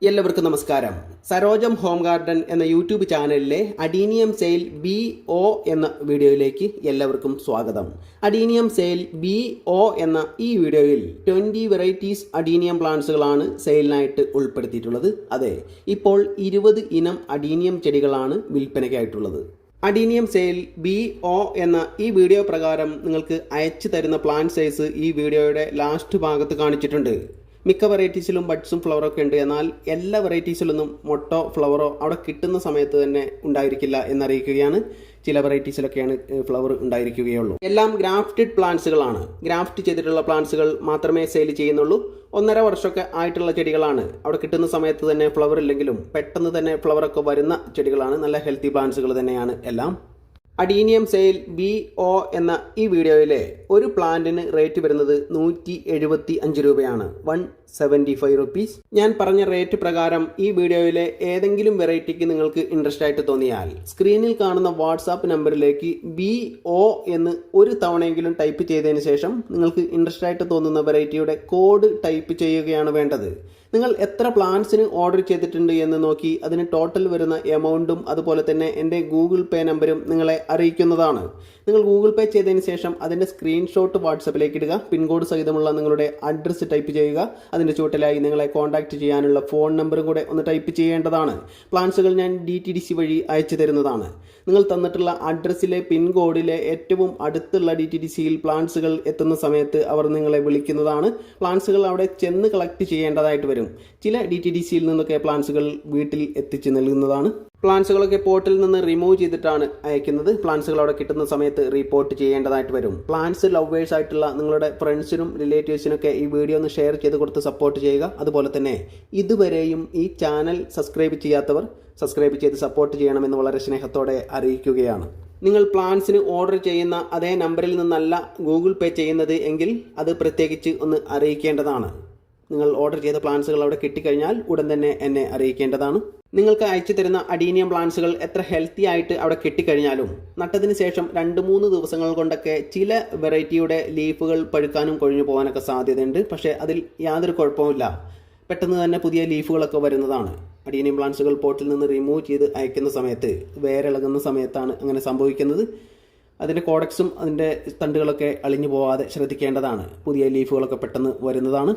എല്ലാവർക്കും നമസ്കാരം. സരോജം home garden എന്ന യൂട്യൂബ് ചാനലിലെ അഡീനിയം സെയിൽ BO എന്ന വീഡിയോയിലേക്ക് എല്ലാവർക്കും സ്വാഗതം. അഡീനിയം സെയിൽ BO എന്ന ഈ വീഡിയോയിൽ 20 വെറൈറ്റീസ് അഡീനിയം പ്ലാന്റ്സുകളാണ് സെയിലിനായിട്ട് ഉൾപ്പെടുത്തിയിട്ടുള്ളത്. അതെ, ഇപ്പോൾ 20 ഇനം അഡീനിയം ചെടികളാണ് വിൽപ്പനയ്ക്കായിട്ടുള്ളത്. അഡീനിയം സെയിൽ BO എന്ന ഈ വീഡിയോ പ്രകാരം നിങ്ങൾക്ക് അയച്ചു തരുന്ന പ്ലാന്റ് സൈസ് ഈ വീഡിയോയുടെ ലാസ്റ്റ് ഭാഗത്ത് കാണിച്ചിട്ടുണ്ട്. മിക്ക വെറൈറ്റീസിലും ബഡ്സും ഫ്ലവറൊക്കെ ഉണ്ട്. എന്നാൽ എല്ലാ വെറൈറ്റീസിലൊന്നും മൊട്ടോ ഫ്ലവറോ അവിടെ കിട്ടുന്ന സമയത്ത് തന്നെ ഉണ്ടായിരിക്കില്ല എന്നറിയിക്കുകയാണ്. ചില വെറൈറ്റീസിലൊക്കെയാണ് ഫ്ലവർ ഉണ്ടായിരിക്കുകയുള്ളൂ. എല്ലാം ഗ്രാഫ്റ്റഡ് പ്ലാന്റ്സുകളാണ്. ഗ്രാഫ്റ്റ് ചെയ്തിട്ടുള്ള പ്ലാന്റ്സുകൾ മാത്രമേ സെയിൽ ചെയ്യുന്നുള്ളൂ. 1.5 വർഷമൊക്കെ ആയിട്ടുള്ള ചെടികളാണ്. അവിടെ കിട്ടുന്ന സമയത്ത് തന്നെ ഫ്ലവർ ഇല്ലെങ്കിലും പെട്ടെന്ന് തന്നെ ഫ്ലവറൊക്കെ വരുന്ന ചെടികളാണ്. നല്ല ഹെൽത്തി പ്ലാന്റ്സുകൾ തന്നെയാണ് എല്ലാം. അഡീനിയം സെയിൽ BO എന്ന ഈ വീഡിയോയിലെ ഒരു പ്ലാന്റിന് റേറ്റ് വരുന്നത് 175 രൂപയാണ്. 175 റുപ്പീസ്. ഞാൻ പറഞ്ഞ റേറ്റ് പ്രകാരം ഈ വീഡിയോയിലെ ഏതെങ്കിലും വെറൈറ്റിക്ക് നിങ്ങൾക്ക് ഇൻട്രസ്റ്റ് ആയിട്ട് തോന്നിയാൽ സ്ക്രീനിൽ കാണുന്ന വാട്സാപ്പ് നമ്പറിലേക്ക് BO എന്ന് ഒരു തവണയെങ്കിലും ടൈപ്പ് ചെയ്തതിന് ശേഷം നിങ്ങൾക്ക് ഇൻട്രസ്റ്റ് ആയിട്ട് തോന്നുന്ന വെറൈറ്റിയുടെ കോഡ് ടൈപ്പ് ചെയ്യുകയാണ് വേണ്ടത്. നിങ്ങൾ എത്ര പ്ലാന്റ്സിന് ഓർഡർ ചെയ്തിട്ടുണ്ട് എന്ന് നോക്കി അതിന് ടോട്ടൽ വരുന്ന എമൗണ്ടും അതുപോലെ തന്നെ എൻ്റെ ഗൂഗിൾ പേ നമ്പരും നിങ്ങളെ അറിയിക്കുന്നതാണ്. നിങ്ങൾ ഗൂഗിൾ പേ ചെയ്തതിന് ശേഷം അതിൻ്റെ സ്ക്രീൻഷോട്ട് വാട്സപ്പിലേക്ക് ഇടുക. പിൻകോഡ് സഹിതമുള്ള നിങ്ങളുടെ അഡ്രസ്സ് ടൈപ്പ് ചെയ്യുക. അതിൻ്റെ ചുവട്ടിലായി നിങ്ങളെ കോൺടാക്റ്റ് ചെയ്യാനുള്ള ഫോൺ നമ്പറും കൂടെ ഒന്ന് ടൈപ്പ് ചെയ്യേണ്ടതാണ്. പ്ലാന്റ്സുകൾ ഞാൻ DTDC വഴി അയച്ചു തരുന്നതാണ്. നിങ്ങൾ തന്നിട്ടുള്ള അഡ്രസ്സിലെ പിൻകോഡിലെ ഏറ്റവും അടുത്തുള്ള DTDCയിൽ പ്ലാന്റ്സുകൾ എത്തുന്ന സമയത്ത് അവർ നിങ്ങളെ വിളിക്കുന്നതാണ്. പ്ലാന്റ്സുകൾ അവിടെ ചെന്ന് കളക്ട് ചെയ്യേണ്ടതായിട്ട് വരും. ചില DTDCയിൽ നിന്നൊക്കെ പ്ലാന്റ്സുകൾ വീട്ടിൽ എത്തിച്ചു നൽകുന്നതാണ്. പ്ലാന്റ്സുകളൊക്കെ പോർട്ടിൽ നിന്ന് റിമൂവ് ചെയ്തിട്ടാണ് അയക്കുന്നത്. പ്ലാന്റ്സുകൾ അവിടെ കിട്ടുന്ന സമയത്ത് റിപ്പോർട്ട് ചെയ്യേണ്ടതായിട്ട് വരും. പ്ലാന്റ്സ് ലവേഴ്സ് ആയിട്ടുള്ള നിങ്ങളുടെ ഫ്രണ്ട്സിനും റിലേറ്റീവ്സിനൊക്കെ ഈ വീഡിയോ ഒന്ന് ഷെയർ ചെയ്ത് കൊടുത്ത് സപ്പോർട്ട് ചെയ്യുക. അതുപോലെ തന്നെ ഇതുവരെയും ഈ ചാനൽ സബ്സ്ക്രൈബ് ചെയ്യാത്തവർ സബ്സ്ക്രൈബ് ചെയ്ത് സപ്പോർട്ട് ചെയ്യണമെന്ന് വളരെ സ്നേഹത്തോടെ അറിയിക്കുകയാണ്. നിങ്ങൾ പ്ലാന്റ്സിന് ഓർഡർ ചെയ്യുന്ന അതേ നമ്പറിൽ നിന്നല്ല ഗൂഗിൾ പേ ചെയ്യുന്നത് എങ്കിൽ അത് പ്രത്യേകിച്ച് ഒന്ന് അറിയിക്കേണ്ടതാണ്. നിങ്ങൾ ഓർഡർ ചെയ്ത പ്ലാന്റ്സുകൾ അവിടെ കിട്ടിക്കഴിഞ്ഞാൽ ഉടൻ തന്നെ എന്നെ അറിയിക്കേണ്ടതാണ്. നിങ്ങൾക്ക് അയച്ചു തരുന്ന അഡീനിയം പ്ലാന്റ്സുകൾ എത്ര ഹെൽത്തി ആയിട്ട് അവിടെ കിട്ടിക്കഴിഞ്ഞാലും നട്ടതിന് ശേഷം 2-3 ദിവസങ്ങൾ കൊണ്ടൊക്കെ ചില വെറൈറ്റിയുടെ ലീഫുകൾ പഴുക്കാനും കൊഴിഞ്ഞു പോകാനൊക്കെ സാധ്യതയുണ്ട്. പക്ഷേ അതിൽ യാതൊരു കുഴപ്പമില്ല. പെട്ടെന്ന് തന്നെ പുതിയ ലീഫുകളൊക്കെ വരുന്നതാണ്. അഡീനിയം പ്ലാന്റ്സുകൾ പോട്ടിൽ നിന്ന് റിമൂവ് ചെയ്ത് അയക്കുന്ന സമയത്ത് വേരിളകുന്ന സമയത്താണ് അങ്ങനെ സംഭവിക്കുന്നത്. അതിൻ്റെ കോഡക്സും അതിൻ്റെ തണ്ടുകളൊക്കെ അളിഞ്ഞു പോവാതെ ശ്രദ്ധിക്കേണ്ടതാണ്. പുതിയ ലീഫുകളൊക്കെ പെട്ടെന്ന് വരുന്നതാണ്.